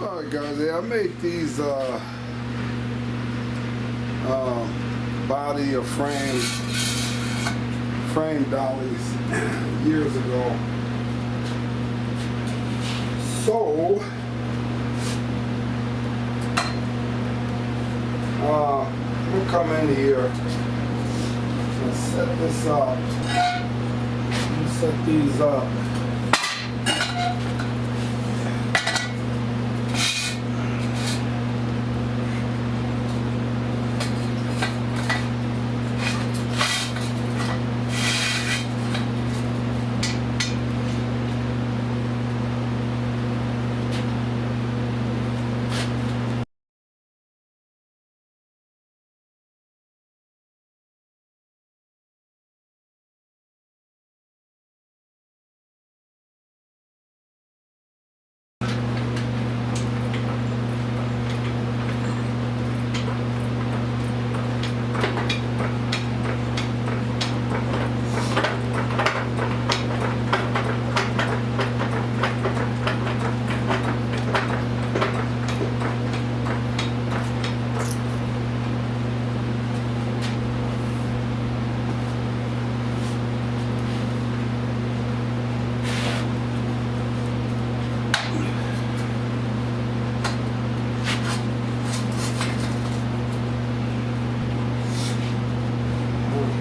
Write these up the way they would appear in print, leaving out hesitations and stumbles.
Alright guys, yeah, I made these body or frame dollies years ago. So I'm gonna come in here and set this up. Set these up.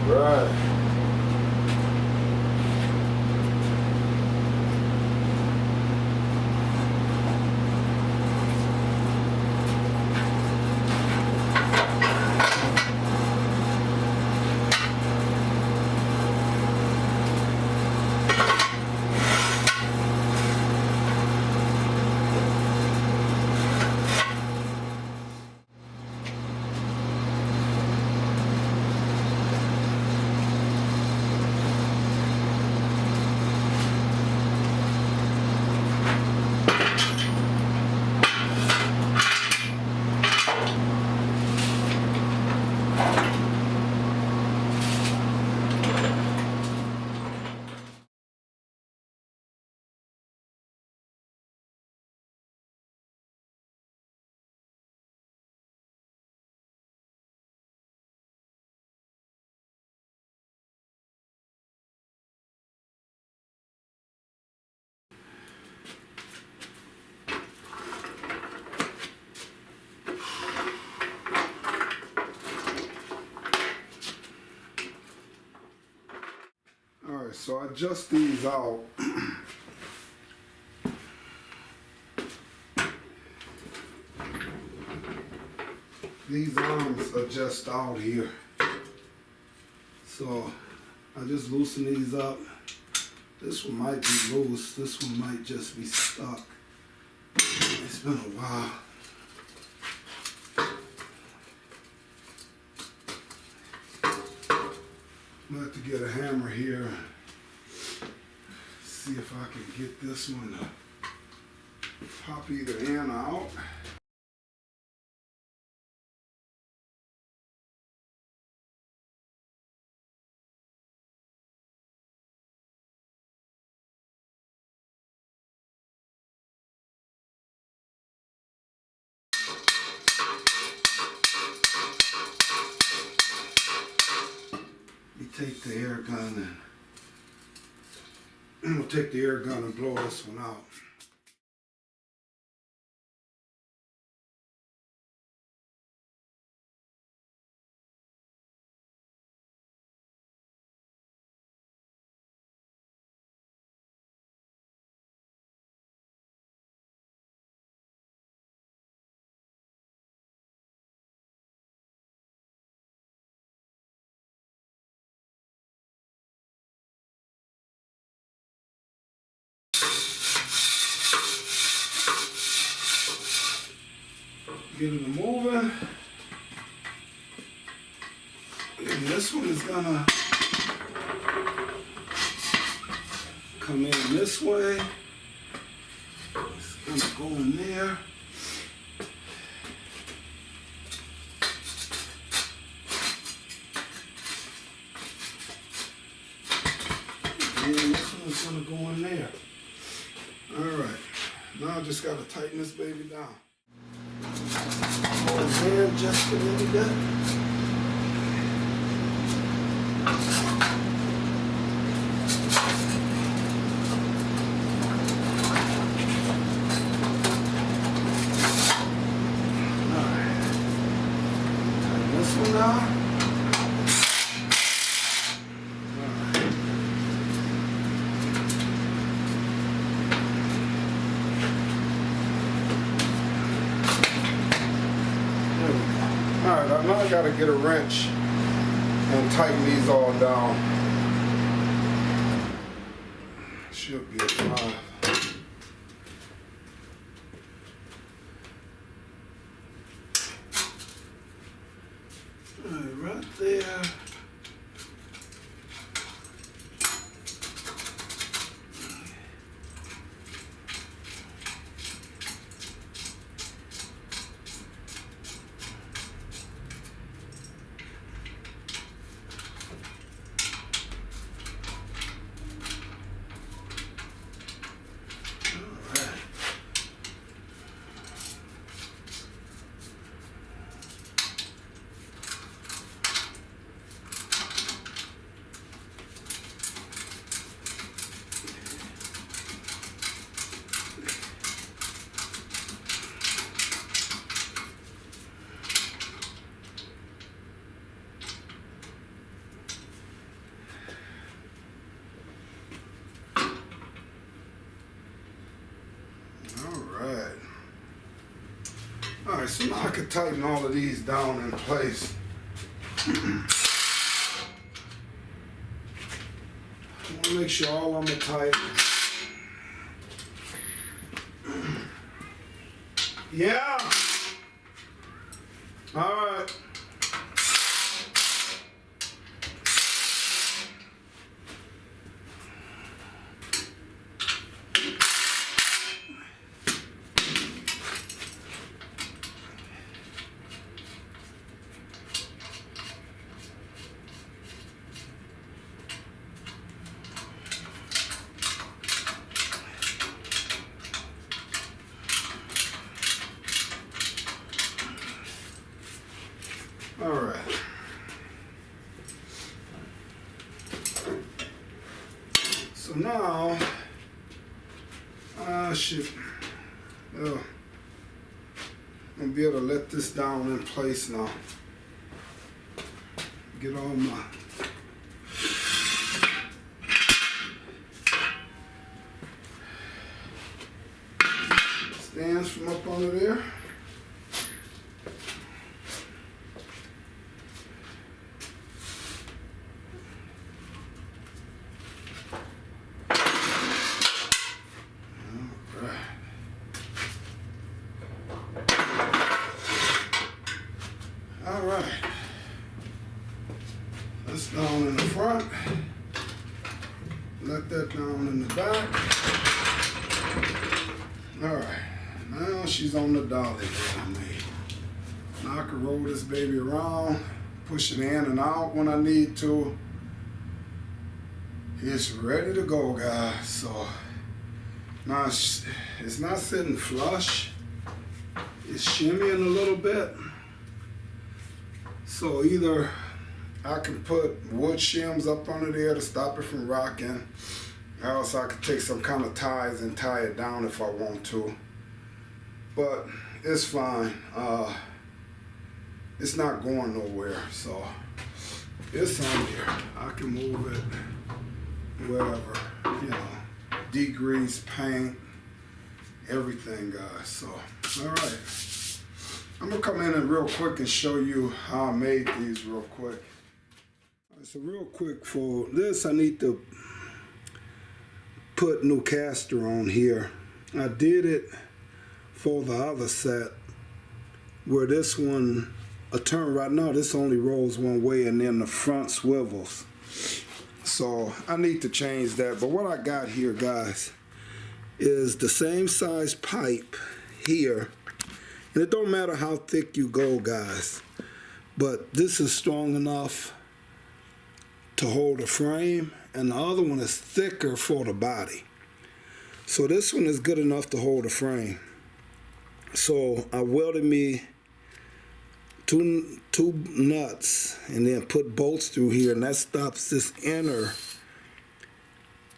Right. Alright, so I adjust these out. These arms adjust out here. So I just loosen these up. This one might be loose. This one might just be stuck. It's been a while. I'm gonna have to get a hammer here. See if I can get this one to pop either end out. Take the air gun and we'll take the air gun and blow this one out. Get it moving. And this one is gonna come in this way. It's gonna go in there. And this one's gonna go in there. All right. Now I just gotta tighten this baby down. Hold his hand just a little bit. Alright. Tighten this one now. Alright, now I gotta get a wrench and tighten these all down. Should be a 5. Alright, right there. Alright, so now I can tighten all of these down in place. I want to make sure all of them are tight. Yeah! Alright. All right. So now I should I'm gonna be able to let this down in place now. Get all my stands from up under there. All right, that's down in the front. Let that down in the back. All right, now she's on the dolly that I made. Now I can roll this baby around, push it in and out when I need to. It's ready to go, guys. So now it's not sitting flush. It's shimmying a little bit. So either I can put wood shims up under there to stop it from rocking, or else I could take some kind of ties and tie it down if I want to. But it's fine. It's not going nowhere, so it's on here. I can move it wherever, you know, degrease, paint, everything, guys. So, all right. I'm gonna come in and real quick and show you how I made these real quick. All right, so real quick, for this I need to put new caster on here. I did it for the other set where this one, a turn right now, this only rolls one way and then the front swivels. So I need to change that. But what I got here, guys, is the same size pipe here. And it don't matter how thick you go, guys, but this is strong enough to hold a frame, and the other one is thicker for the body. So this one is good enough to hold the frame. So I welded me two nuts and then put bolts through here, and that stops this inner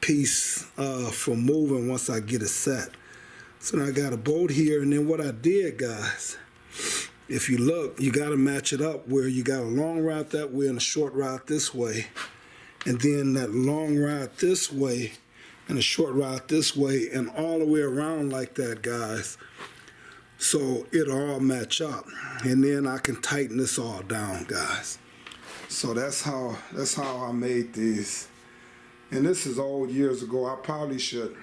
piece from moving once I get it set. So now I got a bolt here, and then what I did, guys, if you look, you got to match it up where you got a long route that way and a short route this way, and then that long route this way and a short route this way, and all the way around like that, guys, so it'll all match up, and then I can tighten this all down, guys. So that's how I made these. And this is old years ago. I probably should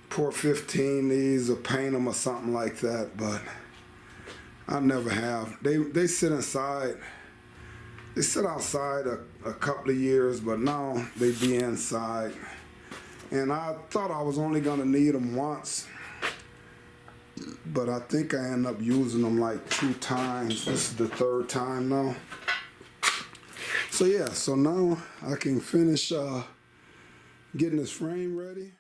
pour 15 these or paint them or something like that, but I never have. They sit inside. They sit outside a couple of years, but now they be inside. And I thought I was only gonna need them once, but I think I end up using them like 2 times. This is the 3rd time now. So yeah, so now I can finish getting this frame ready.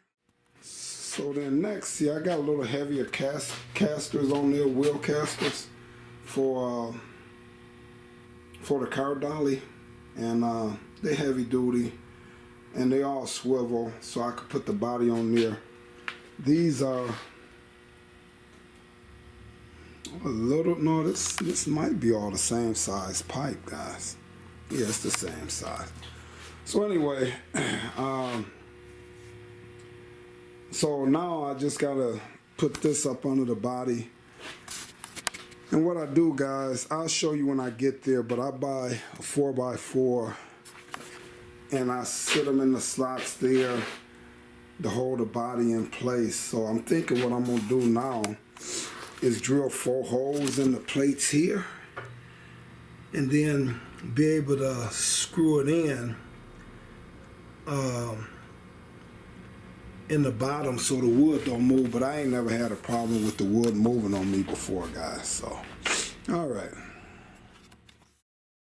So then next, see, I got a little heavier casters on there, wheel casters for the car dolly, and they heavy duty, and they all swivel, so I could put the body on there. These are a little, no, this might be all the same size pipe, guys. Yeah, it's the same size. So anyway, so now I just gotta put this up under the body. And what I do, guys, I'll show you when I get there, but I buy a 4x4 and I sit them in the slots there to hold the body in place. So I'm thinking what I'm gonna do now is drill 4 holes in the plates here, and then be able to screw it in the bottom so the wood don't move. But I ain't never had a problem with the wood moving on me before, guys. So, all right.